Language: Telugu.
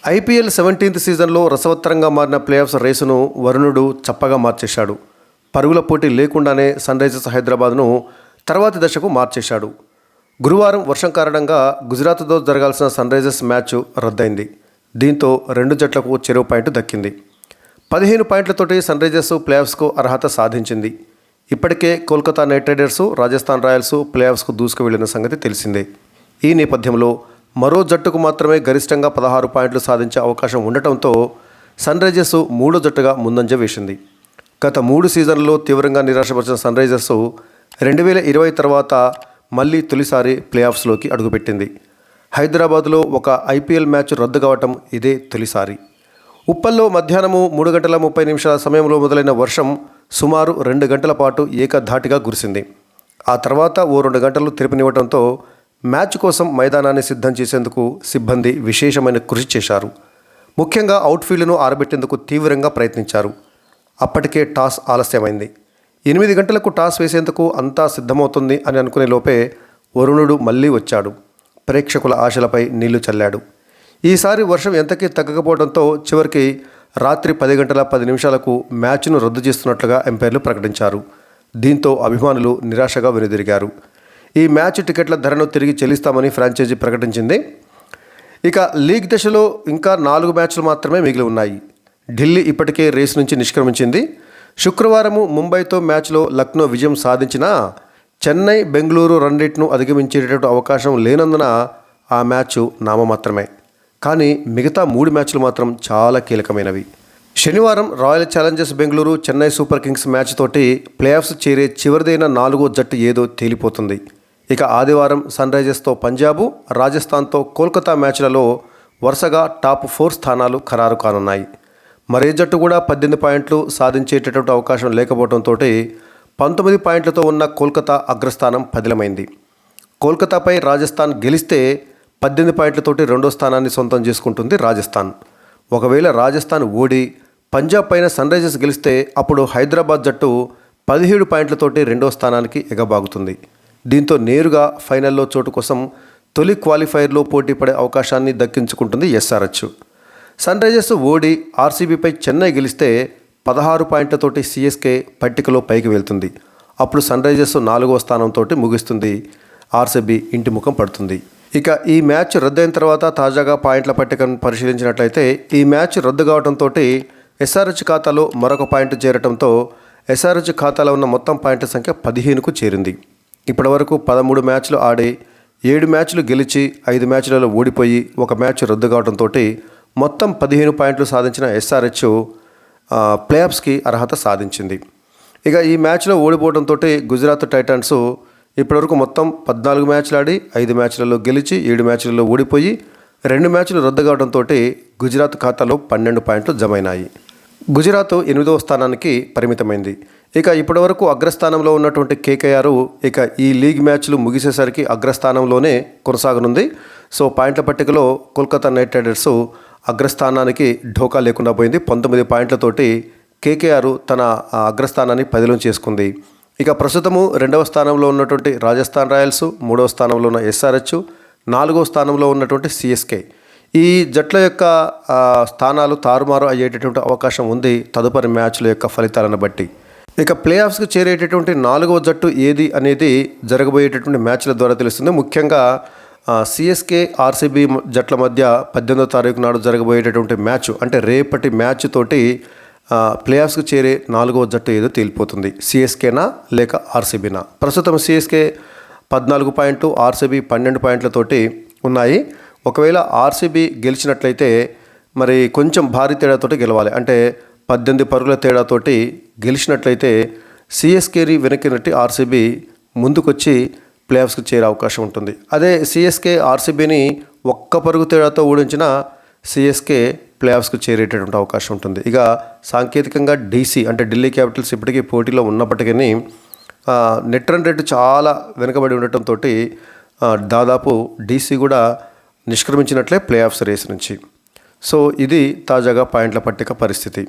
ఐపీఎల్ 17th సీజన్లో రసవత్తరంగా మారిన ప్లేఆఫ్స్ రేసును వరుణుడు చప్పగా మార్చేశాడు. పరుగుల పోటీ లేకుండానే సన్రైజర్స్ హైదరాబాద్ను తర్వాతి దశకు మార్చేశాడు. గురువారం వర్షం కారణంగా గుజరాత్తో జరగాల్సిన సన్రైజర్స్ మ్యాచ్ రద్దయింది. దీంతో రెండు జట్లకు చెరో పాయింట్ దక్కింది. 15 పాయింట్లతోటి సన్రైజర్స్ ప్లేఆఫ్స్కు అర్హత సాధించింది. ఇప్పటికే Kolkata Knight Riders, Rajasthan Royals ప్లేఆఫ్స్కు దూసుకు వెళ్లిన సంగతి తెలిసిందే. ఈ నేపథ్యంలో మరో జట్టుకు మాత్రమే గరిష్టంగా 16 పాయింట్లు సాధించే అవకాశం ఉండటంతో సన్రైజర్స్ మూడో జట్టుగా ముందంజ వేసింది. గత 3 సీజన్లలో తీవ్రంగా నిరాశపరిచిన సన్రైజర్స్ 2020 తర్వాత మళ్లీ తొలిసారి ప్లేఆఫ్స్లోకి అడుగుపెట్టింది. హైదరాబాద్లో ఒక ఐపీఎల్ మ్యాచ్ రద్దు కావటం ఇదే తొలిసారి. ఉప్పల్లో మధ్యాహ్నం 3:30 సమయంలో మొదలైన వర్షం సుమారు 2 గంటల పాటు ఏకధాటిగా కురిసింది. ఆ తర్వాత ఓ 2 గంటలు తెరపనివ్వడంతో మ్యాచ్ కోసం మైదానాన్ని సిద్ధం చేసేందుకు సిబ్బంది విశేషమైన కృషి చేశారు. ముఖ్యంగా అవుట్ఫీల్డ్ను ఆరబెట్టేందుకు తీవ్రంగా ప్రయత్నించారు. అప్పటికే టాస్ ఆలస్యమైంది. 8 గంటలకు టాస్ వేసేందుకు అంతా సిద్ధమవుతుంది అని అనుకునే లోపే వరుణుడు మళ్లీ వచ్చాడు. ప్రేక్షకుల ఆశలపై నీళ్లు చల్లాడు. ఈసారి వర్షం ఎంతకీ తగ్గకపోవడంతో చివరికి రాత్రి 10:10 మ్యాచ్ను రద్దు చేస్తున్నట్లుగా ఎంపైర్లు ప్రకటించారు. దీంతో అభిమానులు నిరాశగా వెనుదిరిగారు. ఈ మ్యాచ్ టికెట్ల ధరను తిరిగి చెల్లిస్తామని ఫ్రాంచైజీ ప్రకటించింది. ఇక లీగ్ దశలో ఇంకా 4 మ్యాచ్లు మాత్రమే మిగిలి ఉన్నాయి. ఢిల్లీ ఇప్పటికే రేసు నుంచి నిష్క్రమించింది. శుక్రవారం ముంబైతో మ్యాచ్లో లక్నో విజయం సాధించినా చెన్నై, బెంగళూరు రన్ రేట్ను అధిగమించేటటువంటి అవకాశం లేనందున ఆ మ్యాచ్ నామమాత్రమే. కానీ మిగతా 3 మ్యాచ్లు మాత్రం చాలా కీలకమైనవి. శనివారం royal Challengers Bengaluru, Chennai super Kings match తోటి ప్లేఆఫ్స్ చేరే చివరిదైన 4వ జట్టు ఏదో తేలిపోతుంది. ఇక ఆదివారం సన్రైజర్స్తో పంజాబు, రాజస్థాన్తో కోల్కతా మ్యాచ్లలో వరుసగా టాప్ 4 స్థానాలు ఖరారు కానున్నాయి. మరే జట్టు కూడా 18 పాయింట్లు సాధించేటటువంటి అవకాశం లేకపోవడంతో 19 పాయింట్లతో ఉన్న కోల్కతా అగ్రస్థానం పదిలమైంది. కోల్కతాపై రాజస్థాన్ గెలిస్తే 18 పాయింట్లతోటి రెండో స్థానాన్ని సొంతం చేసుకుంటుంది రాజస్థాన్. ఒకవేళ రాజస్థాన్ ఓడి పంజాబ్ పైన సన్రైజర్స్ గెలిస్తే అప్పుడు హైదరాబాద్ జట్టు 17 పాయింట్లతోటి రెండో స్థానానికి ఎగబాగుతుంది. దీంతో నేరుగా ఫైనల్లో చోటు కోసం తొలి క్వాలిఫైర్లో పోటీ పడే అవకాశాన్ని దక్కించుకుంటుంది ఎస్ఆర్హెచ్. సన్రైజర్స్ ఓడి ఆర్సీబీపై చెన్నై గెలిస్తే 16 పాయింట్లతోటి సిఎస్కే పట్టికలో పైకి వెళ్తుంది. అప్పుడు సన్రైజర్స్ 4వ స్థానంతో ముగిస్తుంది. ఆర్సీబీ ఇంటి ముఖం పడుతుంది. ఇక ఈ మ్యాచ్ రద్దయిన తర్వాత తాజాగా పాయింట్ల పట్టికను పరిశీలించినట్లయితే ఈ మ్యాచ్ రద్దు కావడంతో ఎస్ఆర్హెచ్ ఖాతాలో మరొక పాయింట్ చేరడంతో ఎస్ఆర్హెచ్ ఖాతాలో ఉన్న మొత్తం పాయింట్ల సంఖ్య 15కు చేరింది. ఇప్పటివరకు 13 మ్యాచ్లు ఆడి 7 మ్యాచ్లు గెలిచి 5 మ్యాచ్లలో ఓడిపోయి 1 మ్యాచ్ రద్దు కావడంతో మొత్తం 15 పాయింట్లు సాధించిన ఎస్ఆర్హెచ్ ప్లేఆఫ్స్కి అర్హత సాధించింది. ఇక ఈ మ్యాచ్లో ఓడిపోవడంతో గుజరాత్ టైటాన్స్ ఇప్పటివరకు మొత్తం 14 మ్యాచ్లు ఆడి 5 మ్యాచ్లలో గెలిచి 7 మ్యాచ్లలో ఓడిపోయి 2 మ్యాచ్లు రద్దు కావడంతో గుజరాత్ ఖాతాలో 12 పాయింట్లు జమైనాయి. గుజరాత్ 8వ స్థానానికి పరిమితమైంది. ఇక ఇప్పటివరకు అగ్రస్థానంలో ఉన్నటువంటి కేకేఆర్ ఇక ఈ లీగ్ మ్యాచ్లు ముగిసేసరికి అగ్రస్థానంలోనే కొనసాగనుంది. సో పాయింట్ల పట్టికలో కోల్కతా నైట్ రైడర్స్ అగ్రస్థానానికి ఢోకా లేకుండా పోయింది. 19 పాయింట్లతోటి కేకేఆర్ తన అగ్రస్థానాన్ని 10లో చేసుకుంది. ఇక ప్రస్తుతము 2వ స్థానంలో ఉన్నటువంటి రాజస్థాన్ రాయల్స్, 3వ స్థానంలో ఉన్న ఎస్ఆర్హెచ్, 4వ స్థానంలో ఉన్నటువంటి సిఎస్కే. ఈ జట్ల యొక్క స్థానాలు తారుమారు అయ్యేటటువంటి అవకాశం ఉంది తదుపరి మ్యాచ్ల యొక్క ఫలితాలను బట్టి. ఇక ప్లేఆఫ్స్కి చేరేటటువంటి 4వ జట్టు ఏది అనేది జరగబోయేటటువంటి మ్యాచ్ల ద్వారా తెలుస్తుంది. ముఖ్యంగా సిఎస్కే, ఆర్సీబీ జట్ల మధ్య 18వ తారీఖు నాడు జరగబోయేటటువంటి మ్యాచ్ అంటే రేపటి మ్యాచ్ తోటి ప్లేఆఫ్స్కి చేరే 4వ జట్టు ఏదో తేలిపోతుంది. సిఎస్కేనా లేక ఆర్సీబీనా? ప్రస్తుతం సిఎస్కే 14 పాయింట్లు, ఆర్సీబీ 12 పాయింట్లతోటి ఉన్నాయి. ఒకవేళ ఆర్సీబీ గెలిచినట్లయితే మరి కొంచెం భారీ తేడాతోటి గెలవాలి. అంటే 18 పరుగుల తేడాతోటి గెలిచినట్లయితే సిఎస్కేని వెనక్కి నెట్టి ఆర్సీబీ ముందుకొచ్చి ప్లేఆఫ్స్కి చేరే అవకాశం ఉంటుంది. అదే సిఎస్కే ఆర్సీబీని 1 పరుగు తేడాతో ఓడించిన సిఎస్కే ప్లేఆఫ్స్కి చేరేటటువంటి అవకాశం ఉంటుంది. ఇక సాంకేతికంగా డీసీ అంటే ఢిల్లీ క్యాపిటల్స్ ఇప్పటికీ పోటీలో ఉన్నప్పటికీ నెట్ రన్ రేటు చాలా వెనుకబడి ఉండటంతో దాదాపు డీసీ కూడా నిష్క్రమించినట్లే ప్లేఆఫ్స్ రేస్ నుంచి. సో ఇది తాజాగా పాయింట్ల పట్టిక పరిస్థితి.